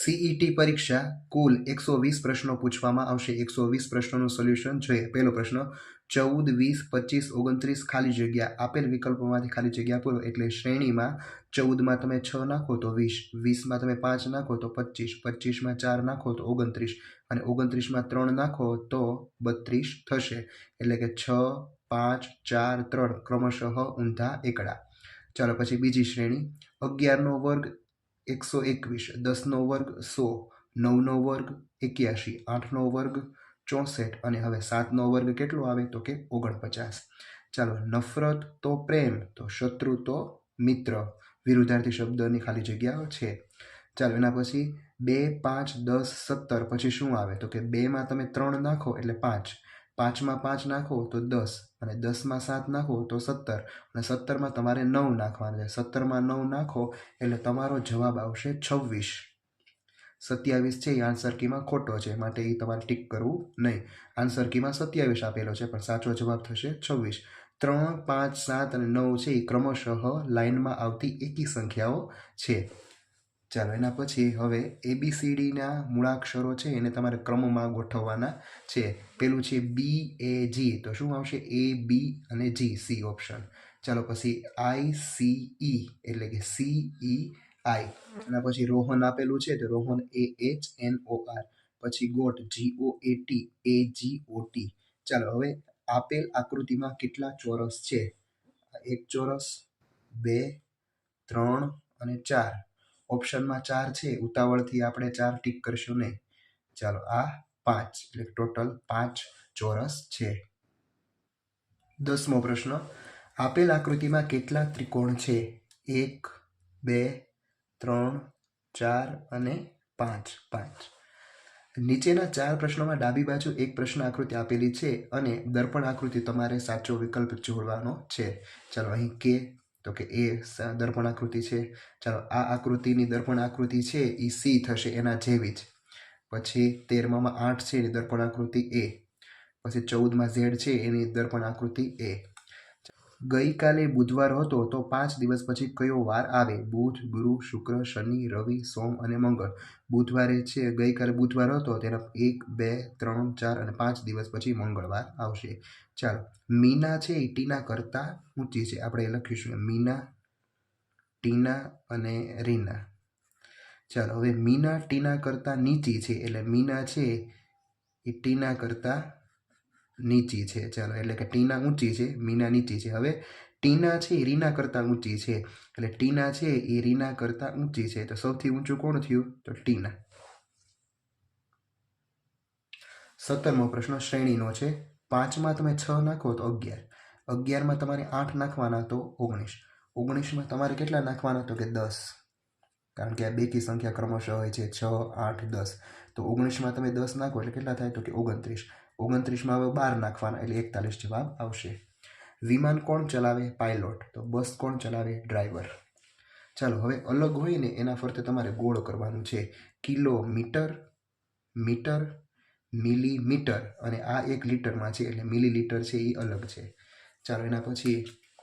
CET પરીક્ષા કુલ 120 પ્રશ્નો પૂછવામાં આવશે. 120 પ્રશ્નોનું સોલ્યુશન જોઈએ. પહેલો પ્રશ્ન 14, 20, 25, 29 ખાલી જગ્યા. આપેલ વિકલ્પોમાંથી ખાલી જગ્યા પૂરો. એટલે શ્રેણીમાં 14માં તમે 6 નાખો તો 20, 20માં તમે 5 નાખો તો 25, 25માં 4 નાખો તો 29 અને 29માં 3 નાખો તો 32 થશે. એટલે કે 6, 5, 4, 3 ક્રમશઃ ઊંધા એકડા. ચાલો પછી બીજી શ્રેણી 11નો વર્ગ 121, 10નો વર્ગ 100, 9નો વર્ગ 81, 8નો વર્ગ 64 અને હવે 7નો વર્ગ કેટલો આવે તો કે 49. ચાલો નફરત તો પ્રેમ તો શત્રુ તો મિત્ર વિરુદ્ધાર્થી શબ્દની ખાલી જગ્યાઓ છે. ચાલો એના પછી 2, 5, 10, 17 પછી શું આવે તો કે 2માં તમે 3 નાખો એટલે 5, 5માં 5 નાખો તો 10 અને 10માં 7 નાખો તો 17 અને 17માં તમારે 9 નાખવાના છે. 17માં 9 નાખો એટલે તમારો જવાબ આવશે 26. 27 છે એ આન્સર કીમાં ખોટો છે માટે એ તમારે ટીક કરવું નહીં. આન્સર કીમાં 27 આપેલો છે પણ સાચો જવાબ થશે 26. 3, 5, 7 અને 9 છે એ ક્રમશઃ લાઇનમાં આવતી એકી સંખ્યાઓ છે. ચાલો એના પછી હવે ABCDના મૂળાક્ષરો છે એને તમારે ક્રમમાં ગોઠવવાના છે. પેલું છે BAG તો શું આવશે AB અને G, C ઓપ્શન. ચાલો પછી ICE એટલે કે CEI. એના પછી રોહન આપેલું છે તો રોહન AHNOR. પછી ગોટ GOAT AGOT. ચાલો હવે આપેલ આકૃતિમાં કેટલા ચોરસ છે? 1 ચોરસ, 2, 3 અને 4. ઓપ્શનમાં 4 છે. ઉતાવળથી આપણે 4 ટીક કરશું નહીં. ચાલો આ 5 એટલે ટોટલ 5 ચોરસ છે. 10મો પ્રશ્ન આપેલ આકૃતિમાં કેટલા ત્રિકોણ છે? 1, 2, 3, 4 અને 5. નીચેના 4 પ્રશ્નોમાં ડાબી બાજુ એક પ્રશ્ન આકૃતિ આપેલી છે અને દર્પણ આકૃતિ તમારે સાચો વિકલ્પ જોડવાનો છે. ચાલો અહીં કે તો કે એ દર્પણ આકૃતિ છે. ચાલો આ આકૃતિની દર્પણ આકૃતિ છે એ C થશે એના જેવી જ. પછી 13માં 8 છે એની દર્પણ આકૃતિ A. પછી 14માં Z છે એની દર્પણ આકૃતિ A. ગઈકાલે બુધવાર હતો તો 5 દિવસ પછી કયો વાર આવે? બુધ, ગુરુ, શુક્ર, શનિ, રવિ, સોમ અને મંગળ. બુધવારે છે ગઈકાલે બુધવાર હતો તેના 1, 2, 3, 4 અને 5 દિવસ પછી મંગળવાર આવશે. ચાલો મીના છે એ ટીના કરતા ઊંચી છે. આપણે લખીશું મીના, ટીના અને રીના. ચાલો હવે મીના ટીના કરતા નીચી છે એટલે મીના છે એ ટીના કરતા નીચી છે. ચાલો એટલે કે ટીના ઊંચી છે, મીના નીચી છે. હવે ટીના છે એ રીના કરતા ઊંચી છે એટલે ટીના છે એ રીના કરતા ઊંચી છે. તો સૌથી ઊંચું કોણ થયું? તો ટીના. 17મો પ્રશ્ન શ્રેણીનો છે. 5માં તમે 6 નાખો તો 11, 11માં તમારે 8 નાખવાના તો 19, 19માં તમારે કેટલા નાખવાના તો કે 10 કારણ કે આ બેકી સંખ્યા ક્રમશઃ હોય છે 6, 8, 10. તો 19માં તમે 10 નાખો એટલે કેટલા થાય તો કે 29, 29માં હવે 12 નાખવાના એટલે 41 જવાબ આવશે. વિમાન કોણ ચલાવે? પાયલોટ. તો બસ કોણ ચલાવે? ડ્રાઈવર. ચાલો હવે અલગ હોય ને એના ફરતે તમારે ગોળ કરવાનું છે. કિલોમીટર, મીટર, મિલીમીટર અને આ 1 લીટરમાં છે એટલે મિલીલીટર છે એ અલગ છે. ચાલો એના પછી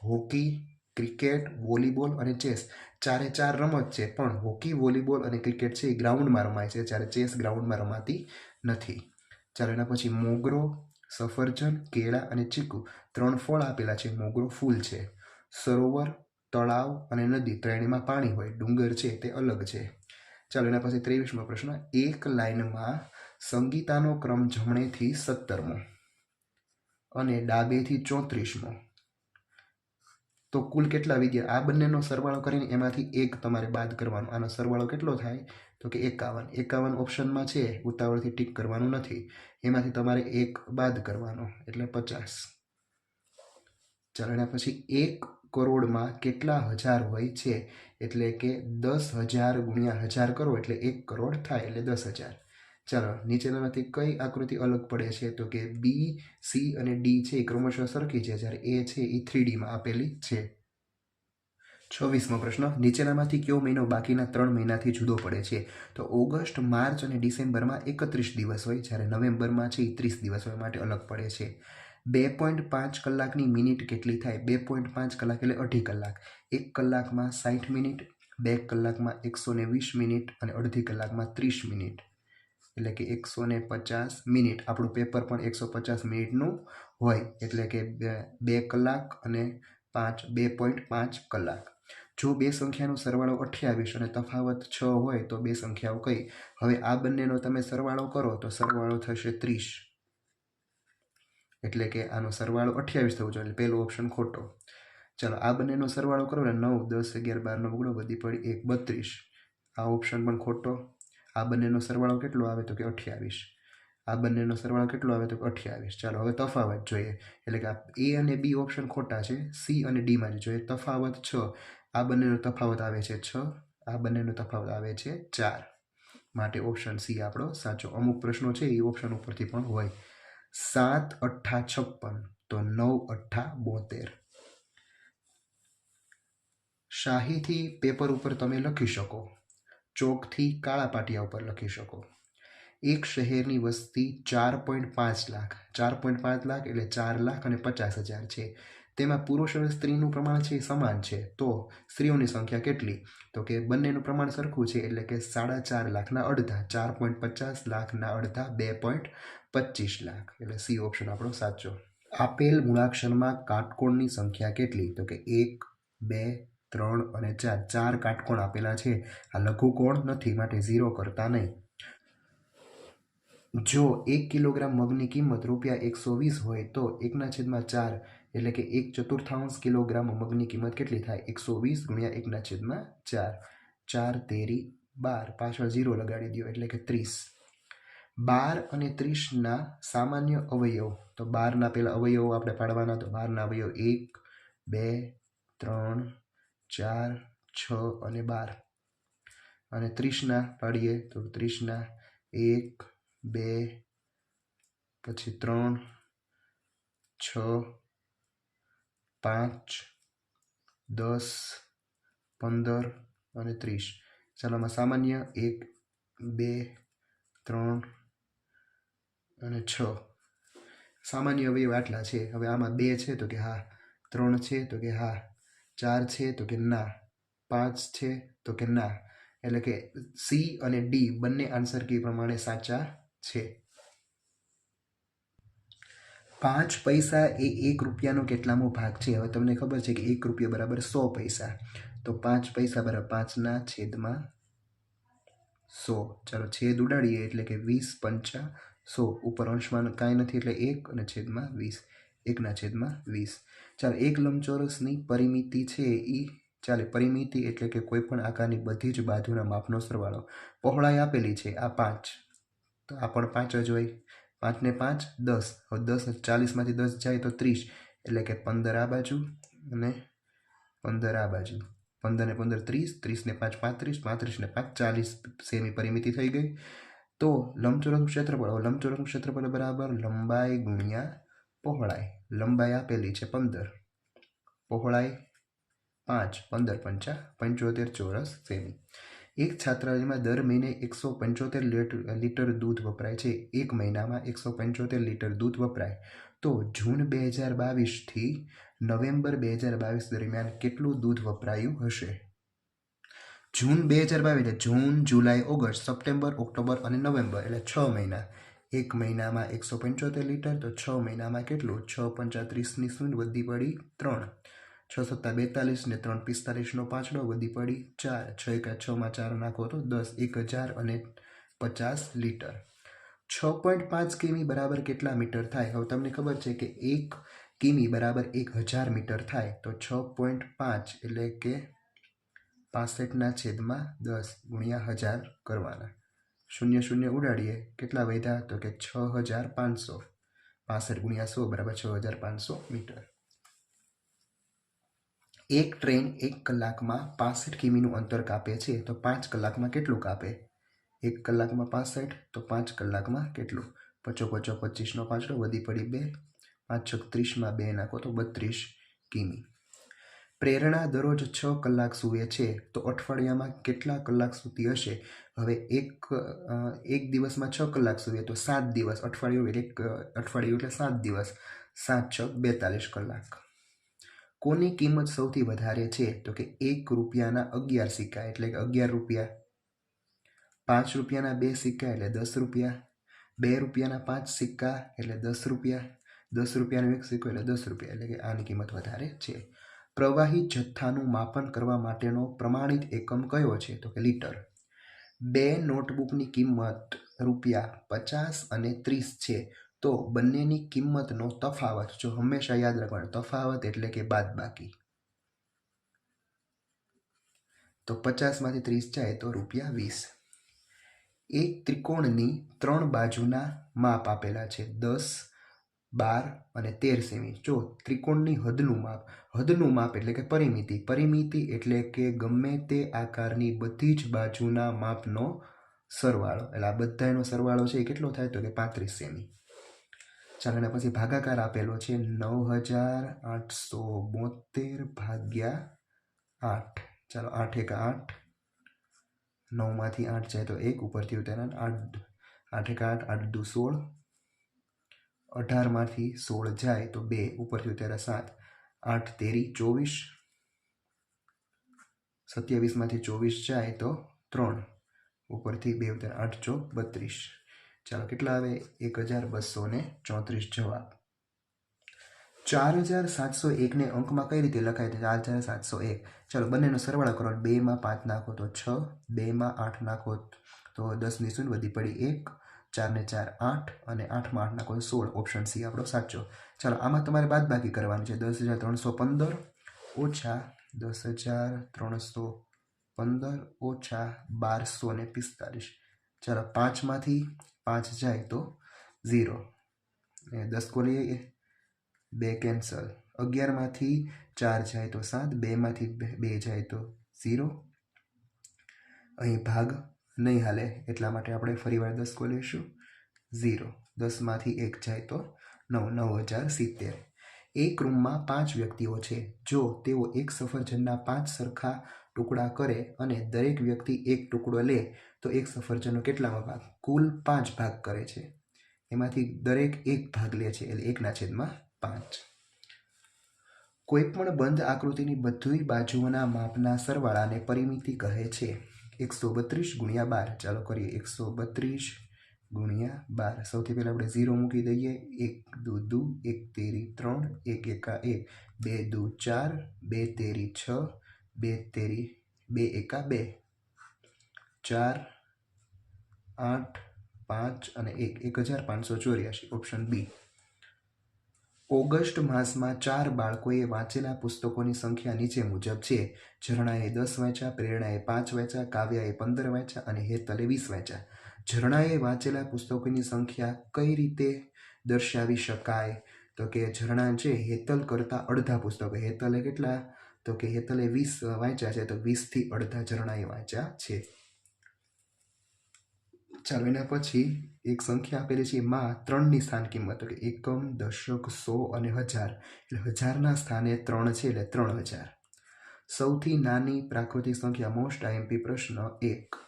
હોકી, ક્રિકેટ, વોલીબોલ અને ચેસ. 4 રમત છે પણ હોકી, વોલીબોલ અને ક્રિકેટ છે એ ગ્રાઉન્ડમાં રમાય છે જ્યારે ચેસ ગ્રાઉન્ડમાં રમાતી નથી. ચાલો એના પછી મોગરો, સફરજન, કેળા અને ચીકુ. 3 ફળ આપેલા છે. મોગરો ફૂલ છે. સરોવર, તળાવ અને નદી ત્રણેયમાં પાણી હોય. ડુંગર છે તે અલગ છે. ચાલો એના પછી 23મો પ્રશ્ન. એક લાઇનમાં સંગીતાનો ક્રમ જમણેથી 17મો અને ડાબેથી 34મો. તો કુલ કેટલા વિદ્યાર્થી? આ બંનેનો સરવાળો કરીને એમાંથી એક તમારે બાદ કરવાનો. આનો સરવાળો કેટલો થાય તો કે 51. 51 ઓપ્શનમાં છે, ઉતાવળથી ટીક કરવાનું નથી. એમાંથી તમારે એક બાદ કરવાનો એટલે 50. ચાલો એના પછી 1 કરોડમાં કેટલા હજાર હોય છે? એટલે કે 10,000 ગુણ્યા 1000 કરો એટલે 1 કરોડ થાય એટલે 10,000. ચાલો નીચેનામાંથી કઈ આકૃતિ અલગ પડે છે તો કે બી, સી અને ડી છે એ ક્રમશઃ સરખી છે જ્યારે એ છે એ 3Dમાં આપેલી છે. 26મો પ્રશ્ન. નીચેનામાંથી કયો મહિનો બાકીના 3 મહિનાથી જુદો પડે છે? તો ઓગસ્ટ, માર્ચ અને ડિસેમ્બરમાં 31 દિવસ હોય જ્યારે નવેમ્બરમાં છે એ 30 દિવસ હોય માટે અલગ પડે છે. 2.5 કલાકની મિનિટ કેટલી થાય? 2.5 કલાક એટલે 2.5 કલાક. 1 કલાકમાં 60 મિનિટ, 2 કલાકમાં 120 મિનિટ અને અડધી કલાકમાં 30 મિનિટ, એટલે કે 150 મિનિટ. આપણું પેપર પણ 150 મિનિટનું હોય, એટલે કે 2 કલાક અને 2.5 કલાક. જો બે સંખ્યાનો સરવાળો 28 અને તફાવત 6 હોય તો બે સંખ્યાઓ કઈ? હવે આ બંનેનો તમે સરવાળો કરો તો સરવાળો થશે 30, એટલે કે આનો સરવાળો 28 થવો જોઈએ, એટલે પહેલો ઓપ્શન ખોટો. ચાલો આ બંનેનો સરવાળો કરો ને 9, 10, 11, 12 નો બગડો વધી પડી 1, 32. આ ઓપ્શન પણ ખોટો. આ બંનેનો સરવાળો કેટલો આવે તો કે 28. આ બંનેનો સરવાળો કેટલો આવે તો 28. ચાલો હવે તફાવત જોઈએ, એટલે કે એ અને બી ઓપ્શન ખોટા છે. સી અને ડી માં જોઈએ તફાવત 6. આ બંનેનો તફાવત આવે છે 6, આ બંનેનો તફાવત આવે છે 4. માટે ઓપ્શન સી આપણો સાચો. અમુક પ્રશ્નો છે એ ઓપ્શન ઉપરથી પણ હોય. 7 અઠ્ઠા 56 તો 9 અઠ્ઠા 72. શાહીથી પેપર ઉપર તમે લખી શકો, ચોકથી કાળા પાટિયા ઉપર લખી શકો. એક શહેરની વસ્તી 4.5 લાખ, 4.5 લાખ એટલે 4,50,000 છે. તેમાં પુરુષ અને સ્ત્રીનું પ્રમાણ છે સમાન છે, તો સ્ત્રીઓની સંખ્યા કેટલી? તો કે બંનેનું પ્રમાણ સરખું છે, એટલે કે 4.5 લાખના અડધા, 4.50 લાખના અડધા 2.25 લાખ, એટલે સી ઓપ્શન આપણો સાચો. આપેલ મૂળાક્ષરમાં કાટકોણની સંખ્યા કેટલી? તો કે 1, 2, 3 અને 4. 4 કાટકોણ આપેલા છે. આ લઘુકોણ નથી, માટે 0 કરતા નહીં. જો 1 કિલોગ્રામ મગની કિંમત ₹120 હોય તો 1/4 એટલે કે 1/4 કિલોગ્રામ મગની કિંમત કેટલી થાય? 120 × 1/4. 4 તેરી 12, પાછળ 0 લગાડી દો એટલે કે 30. 12 અને 30ના સામાન્ય અવયવ, તો 12ના પેલા અવયવો આપણે પાડવાના, તો 12ના અવયવ 1, 2, 3, 4, 6 અને 12. અને 30ના પાડીએ તો 30ના 1, 2, પછી 3, 6, 5, 10, 15 અને 30. ચાલો આમાં સામાન્ય 1, 2, 3 અને 6. સામાન્ય અવયવ આટલા છે. હવે આમાં 2 છે તો કે હા, 3 છે તો કે હા, 4 છે તો કે ના, 5 છે તો કે ના, એટલે કે સી અને ડી બંને આન્સર કી પ્રમાણે સાચા છે. 5 પૈસા એ 1 રૂપિયાનો કેટલામો ભાગ છે? હવે તમને ખબર છે કે 1 રૂપિયો બરાબર 100 પૈસા, તો 5 પૈસા બરાબર 5/100. ચાલો છેદ ઉડાડીએ એટલે કે 20 પંચા 100. ઉપર અંશમાં કાંઈ નથી એટલે 1 અને છેદમાં 20, 1/20. ચાલો એક લંબચોરસની પરિમિતિ છે ચાલે પરિમિતિ એટલે કે કોઈ પણ આકારની બધી જ બાજુના માપનો સરવાળો. પહોળાઈ આપેલી છે આ 5, તો આ પણ 5 જ હોય. 5 ને 5 10, હવે 10 40માંથી 10 જાય તો 30, એટલે કે 15 આ બાજુ અને 15 આ બાજુ. 15 ને 15 30, 30 ને 5 35, 35 ને 5 40 સેમી પરિમિતિ થઈ ગઈ. તો લંબચોરસનું ક્ષેત્રફળ, લંબચોરસનું ક્ષેત્રફળ બરાબર લંબાઈ ગુણ્યા પહોળાઈ. લંબાઈ આપેલી છે 15, પહોળાઈ 5, 15 પંચા 75 ચોરસ સેમી. એક છાત્રાલયમાં દર મહિને 175 લીટર દૂધ વપરાય છે. એક મહિનામાં 175 લીટર દૂધ વપરાય, તો જૂન 2022 થી નવેમ્બર 2022 દરમિયાન કેટલું દૂધ વપરાયું હશે? જૂન 2022 એટલે જૂન, જુલાઈ, ઓગસ્ટ, સપ્ટેમ્બર, ઓક્ટોબર અને નવેમ્બર, એટલે 6 મહિના. એક મહિનામાં 175 લીટર, તો 6 મહિનામાં કેટલું? 6 પંચા 30ની શૂન્ય વધી પડી 3, 6 સત્તા 42 ને 3 45નો પાંચડો વધી પડી 4, 6 એકા 6માં 4 નાખો તો 10, 1050 લીટર. 6.5 કિમી બરાબર કેટલા મીટર થાય? હવે તમને ખબર છે કે 1 કિમી બરાબર 1000 મીટર થાય, તો 6.5 એટલે કે 65/10 ગુણ્યા 1000 કરવાના. 0 ઉડાડીએ કેટલા વધ્યા? તો કે 6500. 65 ગુણ્યા 100 બરાબર 6500 મીટર. એક ટ્રેન 1 કલાકમાં 65 કિમીનું અંતર કાપે છે, તો 5 કલાકમાં કેટલું કાપે? 1 કલાકમાં 65, તો 5 કલાકમાં કેટલું? 5 5 25નો પાંચડો વધી પડી 2, 5 6 30માં 2 નાખો તો 32 કિમી. પ્રેરણા દરરોજ 6 કલાક સૂવે છે, તો અઠવાડિયામાં કેટલા કલાક સૂતી હશે? હવે એક દિવસમાં 6 કલાક સૂવે તો 7 દિવસ, અઠવાડિયું એટલે 7 દિવસ, 7 6 42 કલાક. કોની કિંમત સૌથી વધારે છે? તો કે 1 રૂપિયાના 11 સિક્કા એટલે કે 11 રૂપિયા, 5 રૂપિયાના 2 સિક્કા એટલે 10 રૂપિયા, 2 રૂપિયાના 5 સિક્કા એટલે 10 રૂપિયા, 10 રૂપિયાનો 1 સિક્કો એટલે 10 રૂપિયા, એટલે કે આની કિંમત વધારે છે. પ્રવાહી જથ્થાનું માપન કરવા માટેનો પ્રમાણિત એકમ કયો છે? તો કે લીટર. 2 નોટબુકની કિંમત ₹50 અને 30 છે, તો બંનેની કિંમતનો તફાવત, જો હંમેશા યાદ રાખવાનો, તફાવત એટલે કે બાદબાકી. તો 50માંથી 30 જાય તો ₹20. એક ત્રિકોણની 3 બાજુના માપ આપેલા છે, 10, 12 અને 13 સેમી. જો ત્રિકોણની હદનું માપ એટલે કે પરિમિતિ એટલે કે ગમે તે આકારની બધી જ બાજુના માપનો સરવાળો, એટલે આ બધાનો સરવાળો છે એ કેટલો થાય? તો કે 35 સેમી. ચાલો, એના પછી ભાગાકાર આપેલો છે 9872 ભાગ્યા 8. ચાલો, 8 × 8, 9માંથી 8 જાય તો 1, ઉપરથી ઉતાર્યા 8, 8 × 8, 8 દુ 16, 18માંથી 16 જાય તો 2, ઉપરથી ઉતાર્યા 7, 8 તેરી 24, 27માંથી 24 જાય તો 3, ઉપરથી 2 ઉતાર્યા 8 ચોક 32. ચાલો, કેટલા આવે? 1234 જવાબ. 4701 ને અંકમાં કઈ રીતે લખાય? 4701. ચાલો, બંનેનો સરવાળો કરો. 2માં 5 નાખો તો 6, 2માં 8 નાખો તો 10ની શૂન્ય વધી પડી 1, 4 ને 4 8 અને 8માં 8 નાખો તો 16. ઓપ્શન સી આપણો સાચો. ચાલો, આમાં તમારે બાદબાકી કરવાની છે. 10,315 ઓછા 10,315 ઓછા 1245. ચાલો, 5માંથી 5 જાય તો 0, 10 કો લઈએ, 2 કેન્સલ, 11માંથી 4 જાય તો 7, 2માંથી 2 જાય તો 0. અહીં ભાગ નહીં હાલે એટલા માટે આપણે ફરીવાર 10 કો લઈશું, 0. 10માંથી 1 જાય તો 9, 9070. એક રૂમમાં 5 વ્યક્તિઓ છે. જો તેઓ એક સફરજનના 5 સરખા ટુકડા કરે અને દરેક વ્યક્તિ એક ટુકડો લે તો એક સફરજનનો કેટલામાં ભાગ? કુલ 5 ભાગ કરે છે, એમાંથી દરેક એક ભાગ લે છે, એટલે 1/5. કોઈ પણ બંધ આકૃતિની બધી બાજુઓના માપના સરવાળાને પરિમિતિ કહે છે. 132 × 12. ચાલો કરીએ. 132 × 12. સૌથી પહેલા આપણે 0 મૂકી દઈએ. 1 દુ 1 તેરી 3, 1 એકા 1, 2 દુ 4, 2 તેરી 6, 2 તેરી 2 એકા 2, 4, 8, 5 અને 1, 1584. Option B. ઓગસ્ટ માસમાં 4 બાળકોએ વાંચેલા પુસ્તકોની સંખ્યા નીચે મુજબ છે. ઝરણાએ 10 વાંચ્યા, પ્રેરણાએ 5 વાંચ્યા, કાવ્યાએ 15 વાંચ્યા અને હેતલે 20 વાંચ્યા. ઝરણાએ વાંચેલા પુસ્તકોની સંખ્યા કઈ રીતે દર્શાવી શકાય? તો કે ઝરણા છે હેતલ કરતાં અડધા પુસ્તકો. હેતલે કેટલા? તો કે હેતલે 20 વાંચ્યા છે, તો 20થી અડધા ઝરણાએ વાંચ્યા છે. ચાલો, એના પછી એક સંખ્યા આપેલી છે એમાં 3ની સ્થાન કિંમત, તો કે એકમ, દશક, 100 અને 1000. એટલે 1000ના સ્થાને 3 છે, એટલે 3000. સૌથી નાની પ્રાકૃતિક સંખ્યા, મોસ્ટ આઈએમપી પ્રશ્ન 1.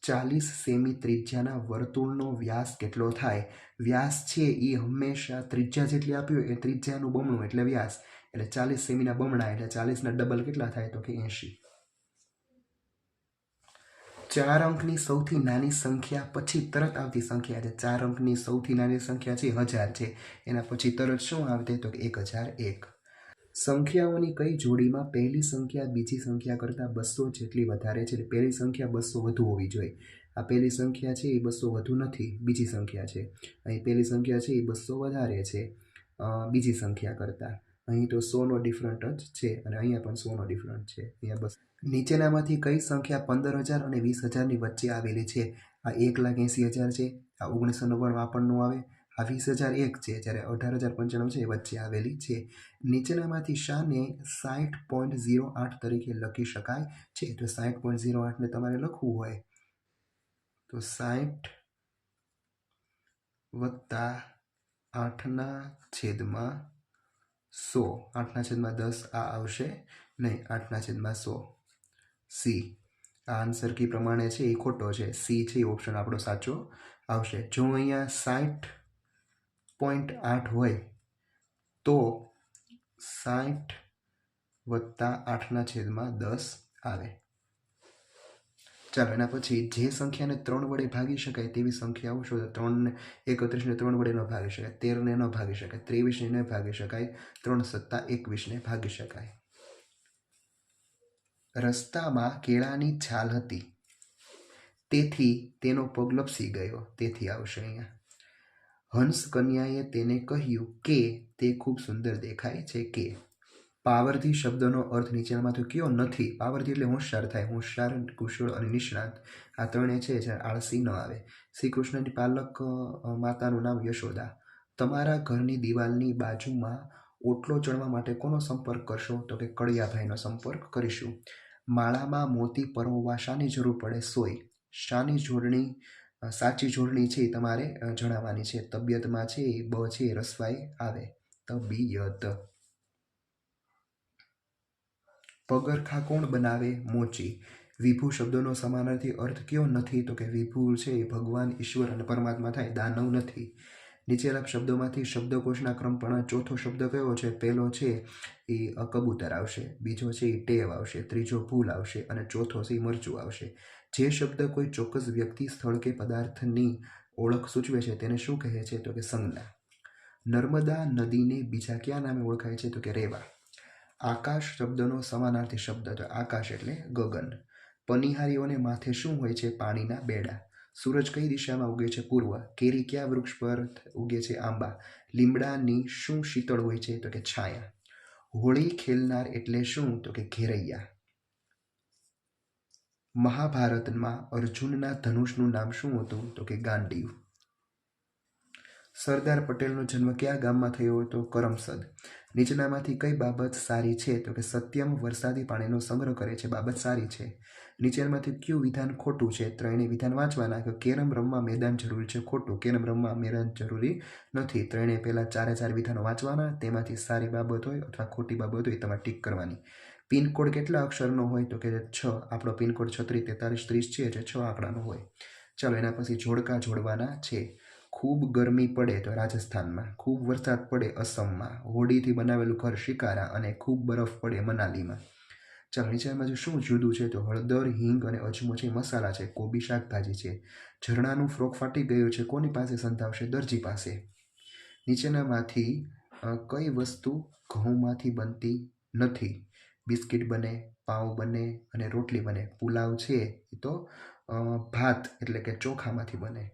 40 સેમી ત્રિજ્યાના વર્તુળનો વ્યાસ કેટલો થાય? વ્યાસ છે એ હંમેશા ત્રિજ્યા જેટલી આપી હોય એ ત્રિજ્યાનું બમણું એટલે વ્યાસ, એટલે 40 સેમીના બમણા એટલે 40ના ડબલ કેટલા થાય? તો કે 80. 4 અંકની સૌથી નાની સંખ્યા પછી તરત આવતી સંખ્યા છે. 4 અંકની સૌથી નાની સંખ્યા છે 1000 છે, એના પછી તરત શું આવતે? તો કે 1001. સંખ્યાઓની કઈ જોડીમાં પહેલી સંખ્યા બીજી સંખ્યા કરતાં 200 જેટલી વધારે છે? પહેલી સંખ્યા 200 વધુ હોવી જોઈએ. આ પહેલી સંખ્યા છે એ 200 વધુ નથી, બીજી સંખ્યા છે. અહીં પહેલી સંખ્યા છે એ 200 વધારે છે બીજી સંખ્યા કરતાં. અહીં તો 100નો ડિફરન્ટ જ છે અને અહીંયા પણ 100નો ડિફરન્ટ છે. અહીંયા બસ. નીચેનામાંથી કઈ સંખ્યા 15000 અને 20000ની વચ્ચે આવેલી છે? આ 1,80,000 છે, આ 1999 આ પણ નો આવે, આ 20000 એક છે, જ્યારે 18,095 છે એ વચ્ચે આવેલી છે. નીચેનામાંથી શાને 60.08 તરીકે લખી શકાય છે? તો 60.08ને તમારે લખવું હોય તો 60 વત્તા 8/100, 8/10 આ આવશે નહીં, 8/100. સી. આ આન્સર કી પ્રમાણે છે એ ખોટો છે. સી છે એ ઓપ્શન આપણો સાચો આવશે. જો અહીંયા 60.8 હોય તો 60 વત્તા 8/10 આવે. ચાલો એના પછી જે સંખ્યાને 3 વડે ભાગી શકાય તેવી સંખ્યાઓ શોધો. 3 31ને 3 વડે ન ભાગી શકાય, 13ને ન ભાગી શકાય, 23ને ન ભાગી શકાય, 3 સત્તા 21ને ભાગી શકાય. રસ્તામાં કેળાની છાલ હતી, તેથી તેનો પગ લપસી ગયો, તેથી આવશે અહીંયા. હંસ કન્યાએ તેને કહ્યું કે તે ખૂબ સુંદર દેખાય છે કે. પાવરથી શબ્દનો અર્થ નીચેનામાંથી કયો નથી? પાવરથી એટલે હોશિયાર થાય, હોશિયાર, કુશળ અને નિષ્ણાત. આ ત્રણે છે જે આળસી ન આવે. શ્રી કૃષ્ણની પાલક માતાનું નામ યશોદા. તમારા ઘરની દિવાલની બાજુમાં ઓટલો ચણવા માટે કોનો સંપર્ક કરશો? તો કે કળિયાભાઈનો સંપર્ક કરીશું. માળામાં મોતી પરોવવા શાની જરૂર પડે? સોય. શાની જોડણી સાચી જોડણી છે એ તમારે જણાવવાની છે. તબિયતમાં છે એ બ છે રસવાઈ આવે, તબિયત. પગરખા કોણ બનાવે? મોચી. વિભુ શબ્દનો સમાનાર્થી અર્થ કયો નથી? તો કે વિભુ છે એ ભગવાન, ઈશ્વર અને પરમાત્મા થાય, દાનવ નથી. નીચેના શબ્દોમાંથી શબ્દકોશના ક્રમ પણ ચોથો શબ્દ કયો છે? પહેલો છે એ કબૂતર આવશે, બીજો છે એ ટેવ આવશે, ત્રીજો ભૂલ આવશે અને ચોથો છે એ મરચું આવશે. જે શબ્દ કોઈ ચોક્કસ વ્યક્તિ, સ્થળ કે પદાર્થની ઓળખ સૂચવે છે તેને શું કહે છે? તો કે સંજ્ઞા. નર્મદા નદીને બીજા કયા નામે ઓળખાય છે? તો કે રેવા. આકાશ શબ્દનો સમાનાર્થી શબ્દ, તો આકાશ એટલે ગગન. પનિહારીઓને માથે શું હોય છે? પાણીના બેડા. સૂરજ કઈ દિશામાં ઉગે છે? પૂર્વ. કેરી કયા વૃક્ષ પર ઉગે છે? આંબા. લીમડાની શું શીતળ હોય છે? તો કે છાયા. હોળી ખેલનાર એટલે શું? તો કે ઘેરૈયા. મહાભારતમાં અર્જુનના ધનુષનું નામ શું હતું? તો કે ગાંડીવ. સરદાર પટેલનો જન્મ કયા ગામમાં થયો હતો? કરમસદ. નીચેનામાંથી કઈ બાબત સારી છે? તો કે સત્યમ વરસાદી પાણીનો સંગ્રહ કરે છે, બાબત સારી છે. નીચેનામાંથી કયું વિધાન ખોટું છે? ત્રણેય વિધાન વાંચવાના. કેરમ રમવા મેદાન જરૂરી છે, ખોટું. કેરમ રમવા મેદાન જરૂરી નથી. ત્રણેય પહેલાં 4 વિધાનો વાંચવાના, તેમાંથી સારી બાબત હોય અથવા ખોટી બાબત હોય તમારે ટીક કરવાની. પિનકોડ કેટલા અક્ષરનો હોય? તો કે 6. આપણો પિનકોડ 364330 છે, જે 6 આંકડાનો હોય. ચાલો એના પછી જોડકા જોડવાના છે. ખૂબ ગરમી પડે તો રાજસ્થાનમાં, ખૂબ વરસાદ પડે અસમમાં, હોડીથી બનાવેલું ઘર શિકારા અને ખૂબ બરફ પડે મનાલીમાં. ચાલો નીચેનામાં શું જુદું છે? તો હળદર, હિંગ અને અજમો છે મસાલા છે, કોબી શાકભાજી છે. ઝરણાનું ફ્રોક ફાટી ગયું છે, કોની પાસે સંધાવશે? દરજી પાસે. નીચેનામાંથી કઈ વસ્તુ ઘઉંમાંથી બનતી નથી? બિસ્કિટ બને, પાઉં બને અને રોટલી બને. પુલાવ છે એ તો ભાત એટલે કે ચોખામાંથી બને.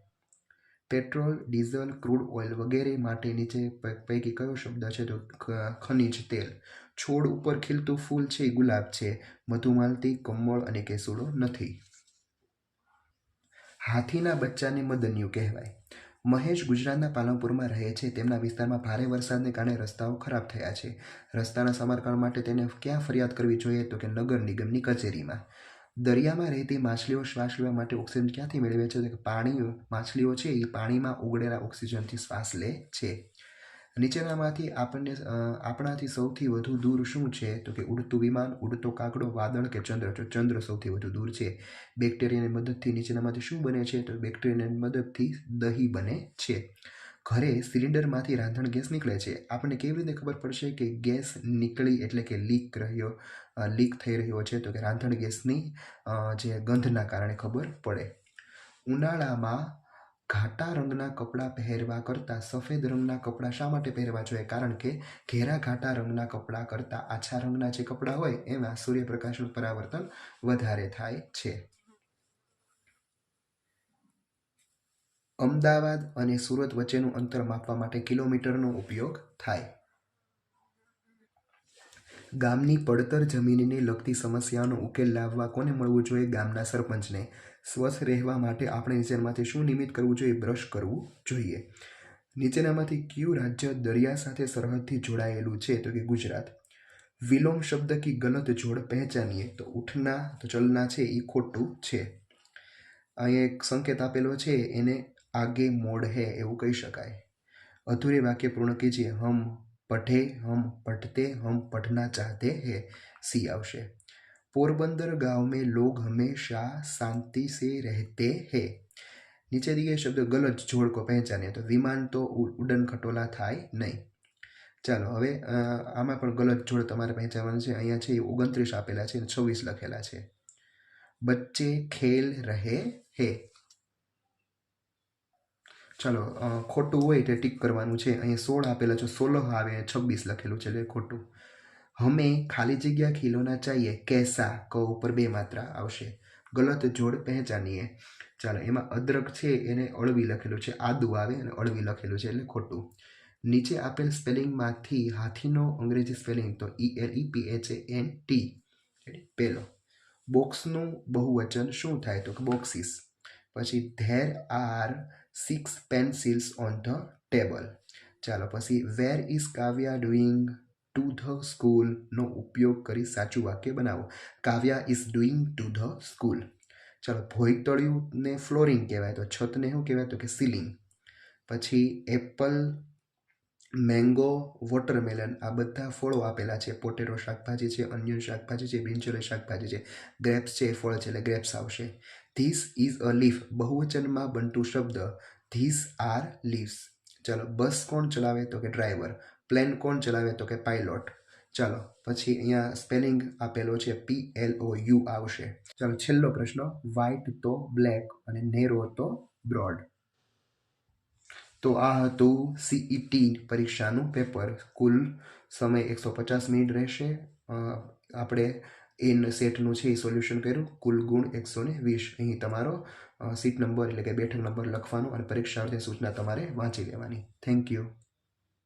પેટ્રોલ, ડીઝલ, ક્રૂડ ઓઇલ વગેરે માટે નીચે પૈકી કયો શબ્દ છે? તો ખનિજ તેલ. છોડ ઉપર ખીલતું ફૂલ છે એ ગુલાબ છે, મધુમાલતી, કમળ અને કેસુડો નથી. હાથીના બચ્ચાને મદન્યુ કહેવાય. મહેશ ગુજરાતના પાલનપુરમાં રહે છે. તેમના વિસ્તારમાં ભારે વરસાદને કારણે રસ્તાઓ ખરાબ થયા છે. રસ્તાના સમારકામ માટે તેને ક્યાં ફરિયાદ કરવી જોઈએ? તો કે નગર નિગમની કચેરીમાં. દરિયામાં રહેતી માછલીઓ શ્વાસ લેવા માટે ઓક્સિજન ક્યાંથી મેળવે છે? તો કે પાણી. માછલીઓ છે એ પાણીમાં ઓગળેલા ઓક્સિજનથી શ્વાસ લે છે. નીચેનામાંથી આપણાથી સૌથી વધુ દૂર શું છે? તો કે ઉડતું વિમાન, ઉડતો કાગડો, વાદળ કે ચંદ્ર. તો ચંદ્ર સૌથી વધુ દૂર છે. બેક્ટેરિયાની મદદથી નીચેનામાંથી શું બને છે? તો બેક્ટેરિયાની મદદથી દહીં બને છે. ઘરે સિલિન્ડરમાંથી રાંધણ ગેસ નીકળે છે. આપણને કેવી રીતે ખબર પડશે કે ગેસ નીકળી એટલે કે લીક થઈ રહ્યો છે? તો કે રાંધણ ગેસની જે ગંધના કારણે ખબર પડે. ઉનાળામાં ઘાટા રંગના કપડાં પહેરવા કરતાં સફેદ રંગના કપડાં શા માટે પહેરવા જોઈએ? કારણ કે ઘેરા ઘાટા રંગના કપડાં કરતાં આછા રંગના જે કપડાં હોય એમાં સૂર્યપ્રકાશનું પરાવર્તન વધારે થાય છે. અમદાવાદ અને સુરત વચ્ચેનું અંતર માપવા માટે કિલોમીટરનો ઉપયોગ થાય. ગામની પડતર જમીનને લગતી સમસ્યાનો ઉકેલ લાવવા કોને મળવું જોઈએ? ગામના સરપંચને. સ્વસ્થ રહેવા માટે આપણે નીચેનામાંથી શું નિયમિત કરવું જોઈએ? બ્રશ કરવું જોઈએ. નીચેનામાંથી કયું રાજ્ય દરિયા સાથે સરહદથી જોડાયેલું છે? તો કે ગુજરાત. વિલોમ શબ્દ કી ગલત જોડ પહેચાનીએ. તો ઉઠના તો ચલના છે એ ખોટું છે. અહીંયા એક સંકેત આપેલો છે, એને આગે મોડ હે એવું કહી શકાય. અધૂરે વાક્ય પૂર્ણ કીજીએ. હમ पढ़े, हम पढ़ते, हम पढ़ना चाहते हैं. सी आवशे. पोरबंदर गांव में लोग हमेशा शांति से रहते हैं. नीचे दिए शब्द गलत जोड़ को पहचाने. तो विमान तो उड़न खटोला थाय नहीं. ચાલો હવે આમાં પણ ગલત જોડ તમારે પહોંચાડવાનું છે. અહીંયા છે 29 આપેલા છે અને 26 લખેલા છે. બચ્ચે ખેલ રહે હે. ચાલો ખોટું હોય એટલે ટીક કરવાનું છે. અહીંયા 16 આપેલા છે, 16 આવે, 26 લખેલું છે એટલે ખોટું. હમે ખાલી જગ્યા ખીલોના ચાહીએ કેસા, ક ઉપર 2 માત્રા આવશે. ગલત જોડ પહેચાનીએ. ચાલો એમાં અદરક છે એને અળવી લખેલું છે, આદુ આવે અને અળવી લખેલું છે એટલે ખોટું. નીચે આપેલ સ્પેલિંગમાંથી હાથીનો અંગ્રેજી સ્પેલિંગ તો ELEPHANT. પહેલો. બોક્સનું બહુવચન શું થાય તો કે બોક્સીસ. પછી there are 6 pencils on the table. ચાલો પછી where is Kavya doing to the સ્કૂલનો ઉપયોગ કરી સાચું વાક્ય બનાવો. Kavya is doing to the school. ચાલો ભોયતળિયુંને ફ્લોરિંગ કહેવાય તો છતને શું કહેવાય તો કે સીલિંગ. પછી એપલ, મેંગો, વોટરમેલન આ બધા ફળો આપેલા છે. પોટેટો શાકભાજી છે, અન્યન શાકભાજી છે, બ્રિંજલ શાકભાજી છે. ગ્રેપ્સ છે એ ફળ છે એટલે ગ્રેપ્સ આવશે. ધીસ ઇઝ અ લીફ બહુવચનમાં બનતું શબ્દ ધીસ આર લીવ્સ. ચાલો બસ કોણ ચલાવે તો કે ડ્રાઈવર. પ્લેન કોણ ચલાવે તો કે પાયલોટ. ચાલો પછી અહીંયા સ્પેલિંગ આપેલો છે PLOU આવશે. ચાલો છેલ્લો પ્રશ્ન. વ્હાઇટ તો બ્લેક અને નેરો તો બ્રોડ. તો આ હતું CET પરીક્ષાનું પેપર. કુલ સમય 150 મિનિટ રહેશે. આપણે એન સેટનું છે એ સોલ્યુશન કર્યું. કુલ ગુણ 120. અહીં તમારો સીટ નંબર એટલે કે બેઠક નંબર લખવાનો અને પરીક્ષાર્થી સૂચના તમારે વાંચી લેવાની. Thank you.